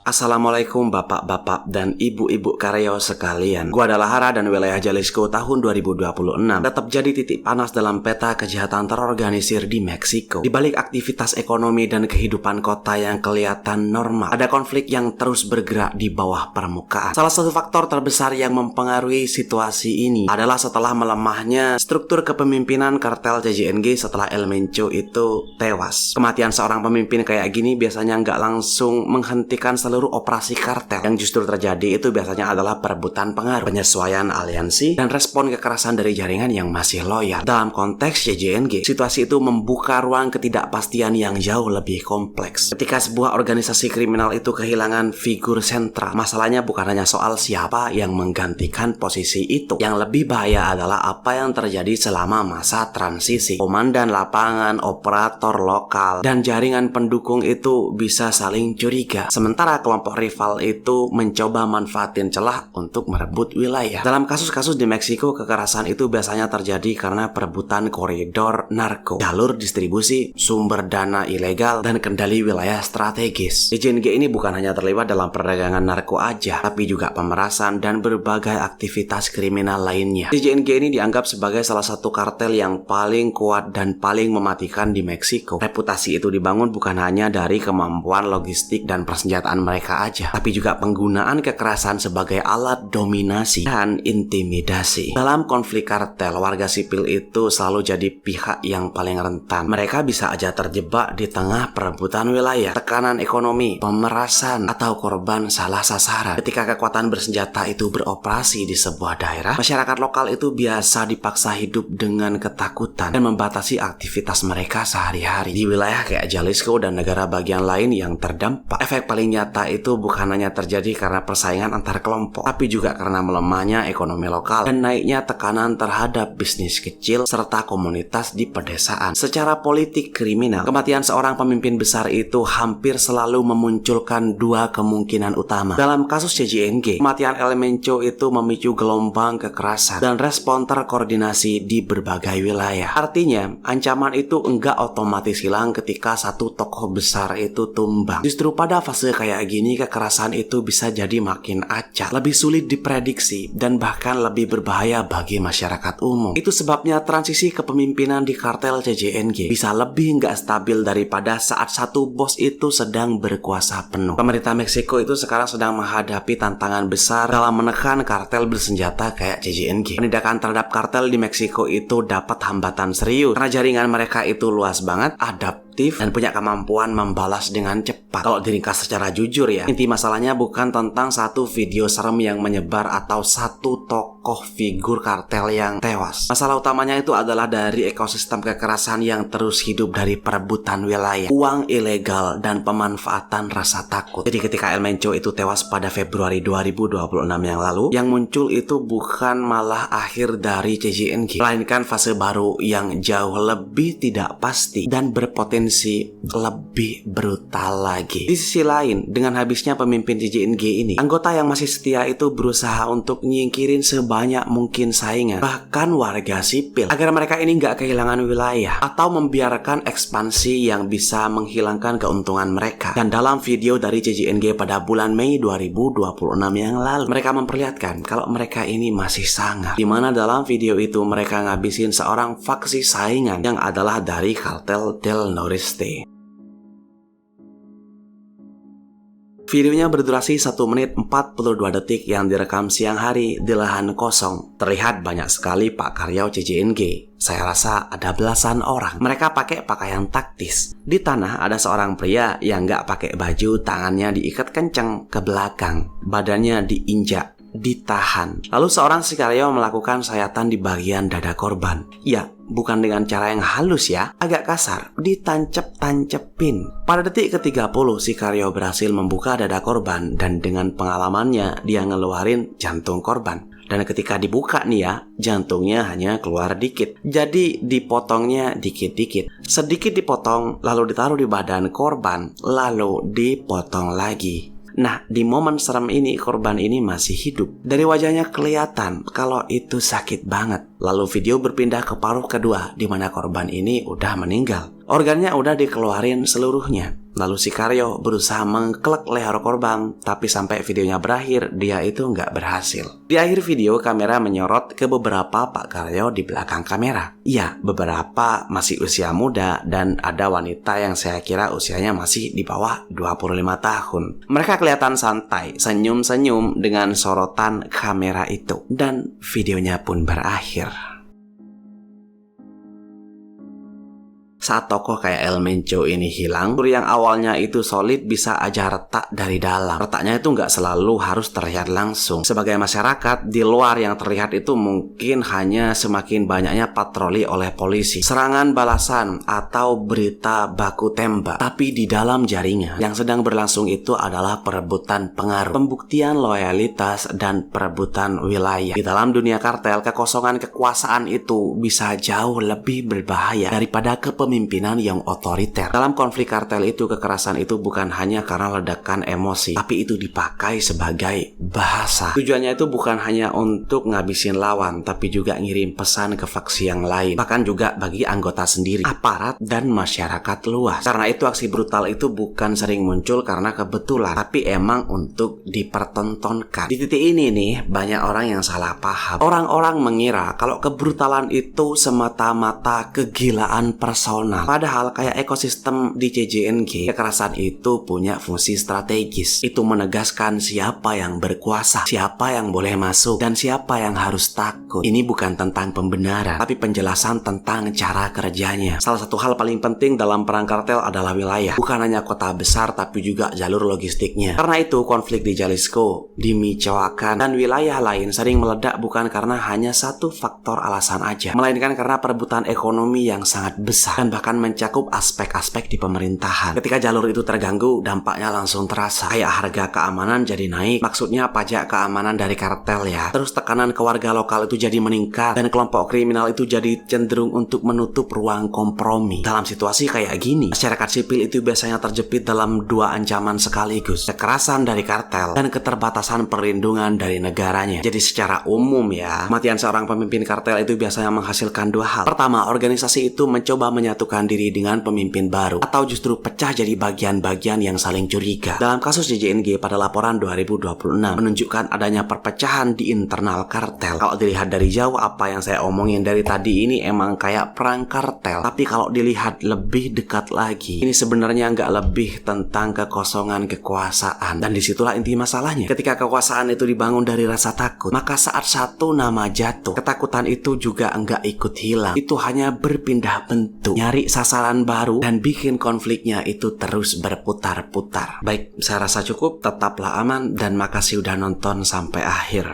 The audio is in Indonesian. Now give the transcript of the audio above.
Assalamualaikum bapak-bapak dan ibu-ibu karyo sekalian. Gua adalah Hara dan wilayah Jalisco tahun 2026 tetap jadi titik panas dalam peta kejahatan terorganisir di Meksiko. Di balik aktivitas ekonomi dan kehidupan kota yang kelihatan normal, ada konflik yang terus bergerak di bawah permukaan. Salah satu faktor terbesar yang mempengaruhi situasi ini adalah setelah melemahnya struktur kepemimpinan kartel CJNG setelah El Mencho itu tewas. Kematian seorang pemimpin kayak gini biasanya nggak langsung menghentikan seluruh operasi kartel. Yang justru terjadi itu biasanya adalah perebutan pengaruh, penyesuaian aliansi, dan respon kekerasan dari jaringan yang masih loyal. Dalam konteks CJNG, situasi itu membuka ruang ketidakpastian yang jauh lebih kompleks. Ketika sebuah organisasi kriminal itu kehilangan figur sentral, masalahnya bukan hanya soal siapa yang menggantikan posisi itu. Yang lebih bahaya adalah apa yang terjadi selama masa transisi. Komandan lapangan, operator lokal, dan jaringan pendukung itu bisa saling curiga. Sementara kelompok rival itu mencoba manfaatin celah untuk merebut wilayah. Dalam kasus-kasus di Meksiko, kekerasan itu biasanya terjadi karena perebutan koridor narko, jalur distribusi, sumber dana ilegal, dan kendali wilayah strategis. CJNG ini bukan hanya terlibat dalam perdagangan narko aja, tapi juga pemerasan dan berbagai aktivitas kriminal lainnya. CJNG ini dianggap sebagai salah satu kartel yang paling kuat dan paling mematikan di Meksiko. Reputasi itu dibangun bukan hanya dari kemampuan logistik dan persenjataan mereka aja, tapi juga penggunaan kekerasan sebagai alat dominasi dan intimidasi. Dalam konflik kartel, warga sipil itu selalu jadi pihak yang paling rentan. Mereka bisa aja terjebak di tengah perebutan wilayah, tekanan ekonomi, pemerasan, atau korban salah sasaran. Ketika kekuatan bersenjata itu beroperasi di sebuah daerah, masyarakat lokal itu biasa dipaksa hidup dengan ketakutan dan membatasi aktivitas mereka sehari-hari. Di wilayah kayak Jalisco dan negara bagian lain yang terdampak, efek paling nyata itu bukan hanya terjadi karena persaingan antar kelompok, tapi juga karena melemahnya ekonomi lokal dan naiknya tekanan terhadap bisnis kecil serta komunitas di pedesaan. Secara politik kriminal, kematian seorang pemimpin besar itu hampir selalu memunculkan dua kemungkinan utama. Dalam kasus CJNG, kematian El Mencho itu memicu gelombang kekerasan dan respon terkoordinasi di berbagai wilayah. Artinya, ancaman itu enggak otomatis hilang ketika satu tokoh besar itu tumbang. Justru pada fase kayak gini, kekerasan itu bisa jadi makin acak, lebih sulit diprediksi, dan bahkan lebih berbahaya bagi masyarakat umum. Itu sebabnya transisi kepemimpinan di kartel CJNG bisa lebih nggak stabil daripada saat satu bos itu sedang berkuasa penuh. Pemerintah Meksiko itu sekarang sedang menghadapi tantangan besar dalam menekan kartel bersenjata kayak CJNG. Penindakan terhadap kartel di Meksiko itu dapat hambatan serius karena jaringan mereka itu luas banget, adaptif, dan punya kemampuan membalas dengan cepat. Kalau diringkas secara jujur ya, inti masalahnya bukan tentang satu video serem yang menyebar atau satu tokoh figur kartel yang tewas. Masalah utamanya itu adalah dari ekosistem kekerasan yang terus hidup dari perebutan wilayah, uang ilegal, dan pemanfaatan rasa takut. Jadi ketika El Mencho itu tewas pada Februari 2026 yang lalu, yang muncul itu bukan malah akhir dari CJNG, melainkan fase baru yang jauh lebih tidak pasti dan berpotensi lebih brutal lagi. Di sisi lain, dengan habisnya pemimpin CJNG ini, anggota yang masih setia itu berusaha untuk nyingkirin sebanyak mungkin saingan, bahkan warga sipil, agar mereka ini nggak kehilangan wilayah atau membiarkan ekspansi yang bisa menghilangkan keuntungan mereka. Dan dalam video dari CJNG pada bulan Mei 2026 yang lalu, mereka memperlihatkan kalau mereka ini masih sangar, dimana dalam video itu mereka ngabisin seorang faksi saingan yang adalah dari kartel Del Noreste. Videonya berdurasi 1 menit 42 detik yang direkam siang hari di lahan kosong. Terlihat banyak sekali Pak Karyao CJNG. Saya rasa ada belasan orang. Mereka pakai pakaian taktis. Di tanah ada seorang pria yang nggak pakai baju, tangannya diikat kencang ke belakang, badannya diinjak, ditahan. Lalu seorang Sicario melakukan sayatan di bagian dada korban. Ya, bukan dengan cara yang halus ya, agak kasar, ditancep-tancepin. Pada detik ke-30, Sicario berhasil membuka dada korban dan dengan pengalamannya dia ngeluarin jantung korban. Dan ketika dibuka nih ya, jantungnya hanya keluar dikit. Jadi dipotongnya dikit-dikit. Sedikit dipotong, lalu ditaruh di badan korban, lalu dipotong lagi. Nah, di momen serem ini korban ini masih hidup. Dari wajahnya kelihatan kalau itu sakit banget. Lalu video berpindah ke paruh kedua di mana korban ini udah meninggal. Organnya udah dikeluarin seluruhnya. Lalu si Karyo berusaha mengkelek leher korban, tapi sampai videonya berakhir, dia itu nggak berhasil. Di akhir video, kamera menyorot ke beberapa Pak Karyo di belakang kamera. Iya, beberapa masih usia muda, dan ada wanita yang saya kira usianya masih di bawah 25 tahun. Mereka kelihatan santai, senyum-senyum dengan sorotan kamera itu. Dan videonya pun berakhir. Saat tokoh kayak El Mencho ini hilang, tur yang awalnya itu solid bisa aja retak dari dalam. Retaknya itu nggak selalu harus terlihat langsung. Sebagai masyarakat, di luar yang terlihat itu mungkin hanya semakin banyaknya patroli oleh polisi, serangan balasan, atau berita baku tembak. Tapi di dalam jaringan, yang sedang berlangsung itu adalah perebutan pengaruh, pembuktian loyalitas, dan perebutan wilayah. Di dalam dunia kartel, kekosongan kekuasaan itu bisa jauh lebih berbahaya daripada kepemimpinan yang otoriter. Dalam konflik kartel itu, kekerasan itu bukan hanya karena ledakan emosi, tapi itu dipakai sebagai bahasa. Tujuannya itu bukan hanya untuk ngabisin lawan, tapi juga ngirim pesan ke faksi yang lain, bahkan juga bagi anggota sendiri, aparat, dan masyarakat luas. Karena itu aksi brutal itu bukan sering muncul karena kebetulan, tapi emang untuk dipertontonkan. Di titik ini nih, banyak orang yang salah paham. Orang-orang mengira kalau kebrutalan itu semata-mata kegilaan personal. Padahal kayak ekosistem di CJNG, kekerasan itu punya fungsi strategis. Itu menegaskan siapa yang berkuasa, siapa yang boleh masuk, dan siapa yang harus takut. Ini bukan tentang pembenaran, tapi penjelasan tentang cara kerjanya. Salah satu hal paling penting dalam perang kartel adalah wilayah. Bukan hanya kota besar, tapi juga jalur logistiknya. Karena itu, konflik di Jalisco, di Michoacan, dan wilayah lain sering meledak bukan karena hanya satu faktor alasan aja, melainkan karena perebutan ekonomi yang sangat besar dan bahkan mencakup aspek-aspek di pemerintahan. Ketika jalur itu terganggu, dampaknya langsung terasa. Kayak harga keamanan jadi naik, maksudnya pajak keamanan dari kartel ya. Terus tekanan ke warga lokal itu jadi meningkat, dan kelompok kriminal itu jadi cenderung untuk menutup ruang kompromi. Dalam situasi kayak gini, masyarakat sipil itu biasanya terjepit dalam dua ancaman sekaligus: kekerasan dari kartel dan keterbatasan perlindungan dari negaranya. Jadi secara umum ya, kematian seorang pemimpin kartel itu biasanya menghasilkan dua hal. Pertama, organisasi itu mencoba menyatukan diri dengan pemimpin baru, atau justru pecah jadi bagian-bagian yang saling curiga. Dalam kasus JJNG pada laporan 2026 menunjukkan adanya perpecahan di internal kartel. Kalau dilihat dari jauh, apa yang saya omongin dari tadi ini emang kayak perang kartel. Tapi kalau dilihat lebih dekat lagi, ini sebenarnya nggak lebih tentang kekosongan kekuasaan. Dan disitulah inti masalahnya. Ketika kekuasaan itu dibangun dari rasa takut, maka saat satu nama jatuh, ketakutan itu juga nggak ikut hilang. Itu hanya berpindah bentuk, nyari sasaran baru, dan bikin konfliknya itu terus berputar-putar. Baik, saya rasa cukup. Tetaplah aman, dan makasih udah nonton sampai akhir.